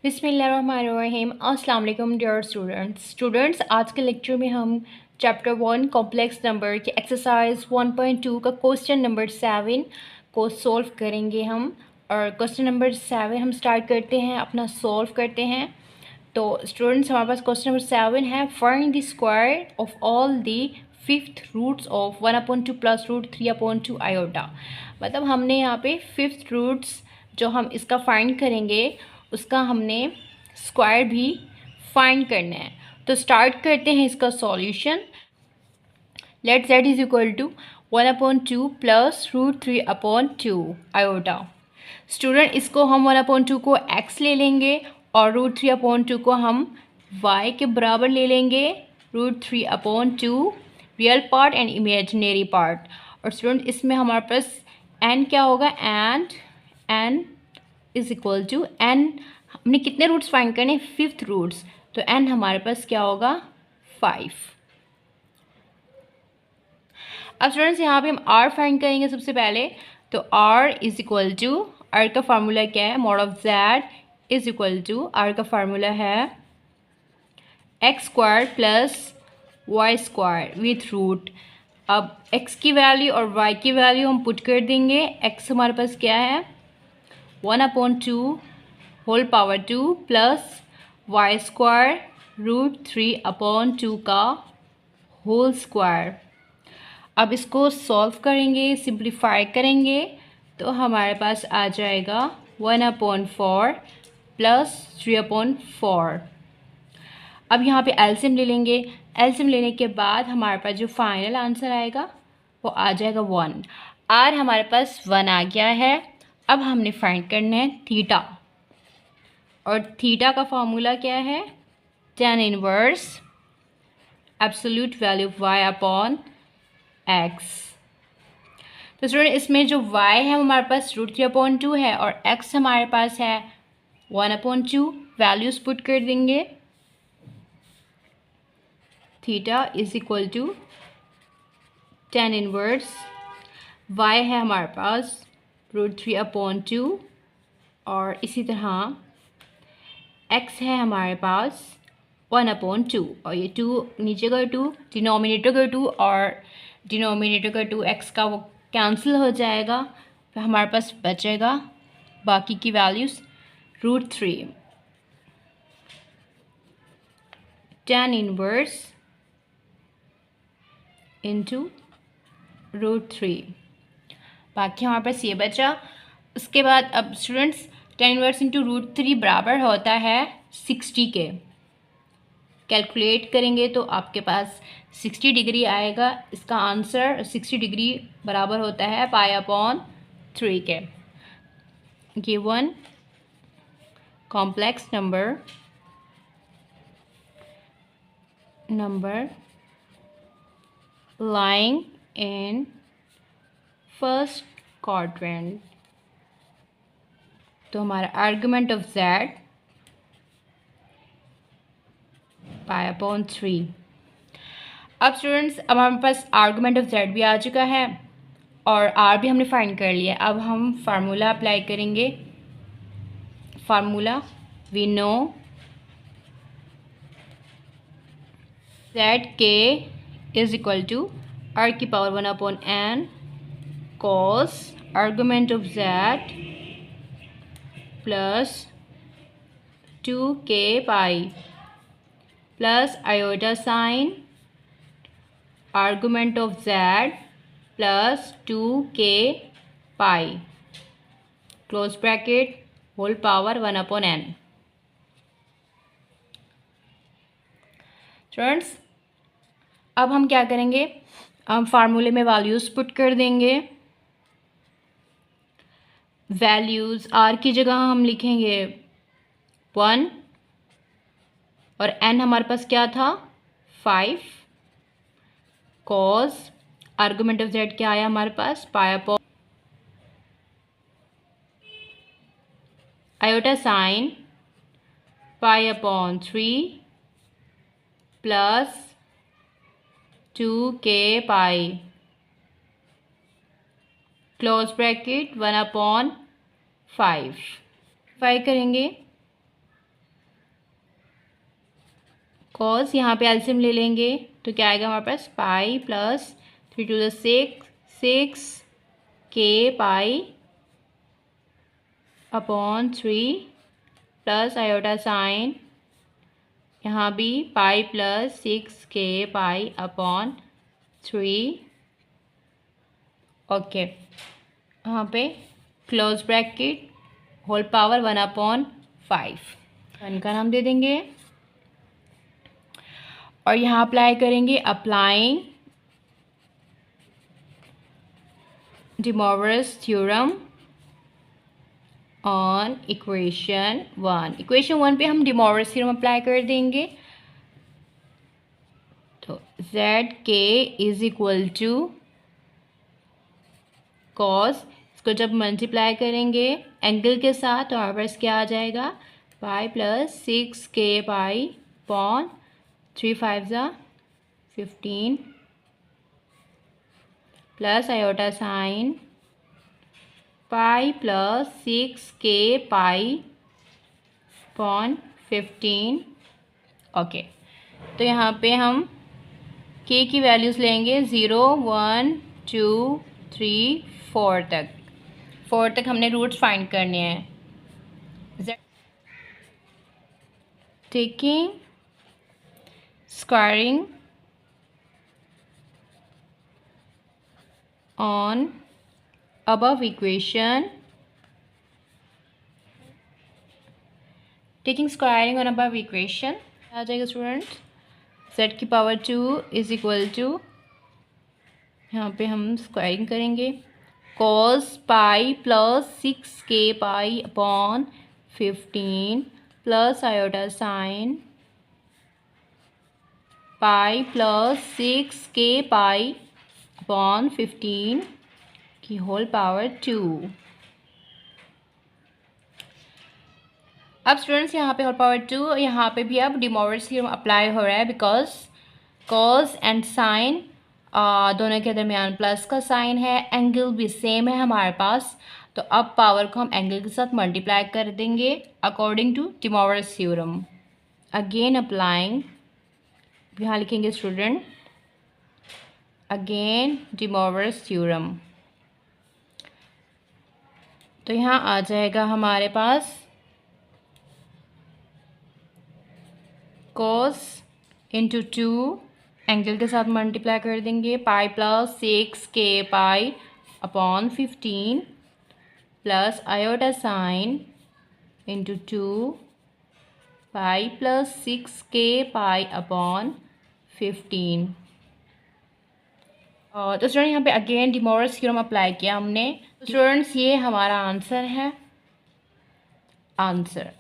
बिस्मिल्लाहिर्रहमानिर्रहीम। अस्सलाम वालेकुम डियर स्टूडेंट्स, आज के लेक्चर में हम चैप्टर 1 कॉम्प्लेक्स नंबर के एक्सरसाइज 1.2 का क्वेश्चन नंबर 7 को सॉल्व करेंगे हम। और क्वेश्चन नंबर 7 हम स्टार्ट करते हैं, अपना सॉल्व करते हैं। तो स्टूडेंट्स, हमारे पास क्वेश्चन नंबर 7 है, find the square of all the fifth roots of 1/2 plus root 3/2 iota. मतलब हमने यहाँ पे फिफ्थ रूट्स जो हम इसका फाइंड करेंगे उसका हमने स्क्वायर भी फाइंड करना है। तो स्टार्ट करते हैं इसका solution. Let z is equal to 1/2 plus root 3/2 iota. Student, इसको हम 1/2 को x ले लेंगे और रूट 3/2 को हम y के बराबर ले लेंगे। Root 3/2 real part and imaginary part. और स्टूडेंट, इसमें हमारे पास n क्या होगा, and n is equal to n। हमने कितने रूट्स फाइंड करने, फिफ्थ रूट्स, तो n हमारे पास क्या होगा, 5। अब स्टूडेंट्स, यहाँ पे हम r फाइंड करेंगे सबसे पहले। तो r is equal to, r का फार्मूला क्या है, mod of z is equal to, r का फार्मूला है x square plus y square with root. अब x की वैल्यू और y की वैल्यू हम पुट कर देंगे। x हमारे पास क्या है, 1/2 whole power 2 plus y square root 3/2 का होल स्क्वायर। अब इसको सॉल्व करेंगे, सिंप्लीफाई करेंगे, तो हमारे पास आ जाएगा 1/4 प्लस 3/4। अब यहाँ पे एलसीएम ले लेंगे। एलसीएम लेने के बाद हमारे पास जो फाइनल आंसर आएगा वो आ जाएगा 1। आर हमारे पास 1 आ गया है। अब हमने फाइंड करना है थीटा, और थीटा का फॉर्मूला क्या है, tan inverse absolute value of y upon x। तो स्टूडेंट, इसमें जो y है हमारे पास रूट 3/2 है और x हमारे पास है 1/2। वैल्यूज पुट कर देंगे। Theta is equal to tan inverse y है हमारे पास रूट 3/2 और इसी तरह x है हमारे पास 1/2, और ये 2 नीचे का 2, डिनोमिनेटर का 2 और डिनोमिनेटर का 2 x का वो कैंसिल हो जाएगा। फिर हमारे पास बचेगा बाकी की values root 3 tan inverse into root 3। बाकी हमारे पास ये बचा। उसके बाद अब students, tan inverse into root 3 बराबर होता है 60 के। कैलकुलेट करेंगे तो आपके पास 60 डिग्री आएगा। इसका आंसर 60 डिग्री बराबर होता है π/3 के। Given complex number lying in first quadrant. तो हमारा आर्गुमेंट ऑफ z π/3। अब स्टूडेंट्स, अब हमारे पास आर्गुमेंट ऑफ z भी आ चुका है और r भी हमने फाइंड कर लिया। अब हम फार्मूला अप्लाई करेंगे। Formula we know zk is equal to r की power 1/n cos argument of z plus 2k pi plus iota sine argument of z plus 2k pi close bracket whole power 1/n। Students, अब हम क्या करेंगे, हम फार्मूले में values put कर देंगे। वैल्यूज़ r की जगह हम लिखेंगे 1 और n हमारे पास क्या था 5। cos आर्गुमेंट ऑफ z क्या आया हमारे पास π/, iota sine π/3 plus 2k pi close bracket 1/5। Phi करेंगे कॉस यहाँ पे एलसीएम ले लेंगे तो क्या आएगा हमारे पास, पाई प्लस 3 टू द 6 के pi upon 3 plus iota sign, यहाँ भी पाई प्लस 6 के पाई अपॉन 3। ओके, यहाँ पे close bracket whole power 1/5 one का नाम दे देंगे और यहाँ अप्लाई करेंगे, applying De Moivre's theorem on equation 1। Equation 1 पे हम De Moivre's थ्योरम अप्लाई कर देंगे। तो जेड के इज इक्वल टू कॉस, इसको जब मल्टीप्लाई करेंगे एंगल के साथ तो हमारे पास क्या आ जाएगा, पाई प्लस 6 के पाई पॉन 3 5 ज़ा 15 plus iota sine pi plus 6 के पाई पॉन 15। ओके, तो यहाँ पे हम के की वैल्यूज़ लेंगे 0 1 2 3 4 तक हमने रूट्स फाइंड करने हैं। Taking squaring on above equation, taking squaring on above equation आ जाएगा स्टूडेंट, z की पावर 2 इज इक्वल टू, यहाँ पे हम स्क्वायरिंग करेंगे, cos पाई प्लस 6 के pi upon 15 plus iota sine pi plus 6 के पाई अपॉन 15 की होल पावर 2। अब स्टूडेंट्स यहाँ पे होल पावर 2, यहाँ पे भी अब De Moivre's थ्योरम अप्लाई हो रहा है बिकॉज कॉस एंड साइन दोनों के दरमियान प्लस का साइन है, एंगल भी सेम है हमारे पास, तो अब पावर को हम एंगल के साथ मल्टीप्लाई कर देंगे according to De Moivre's theorem. Again applying, यहाँ लिखेंगे student again De Moivre's theorem, तो यहाँ आ जाएगा हमारे पास cos इंटू 2 एंगल के साथ मल्टीप्लाई कर देंगे, पाई प्लस 6 के pi upon 15 plus iota sine into 2 pi plus 6 के पाई अपॉन 15। तो स्टूडेंट यहाँ पे again De Moivre's theorem apply किया हमने। स्टूडेंट्स ये हमारा आंसर है, आंसर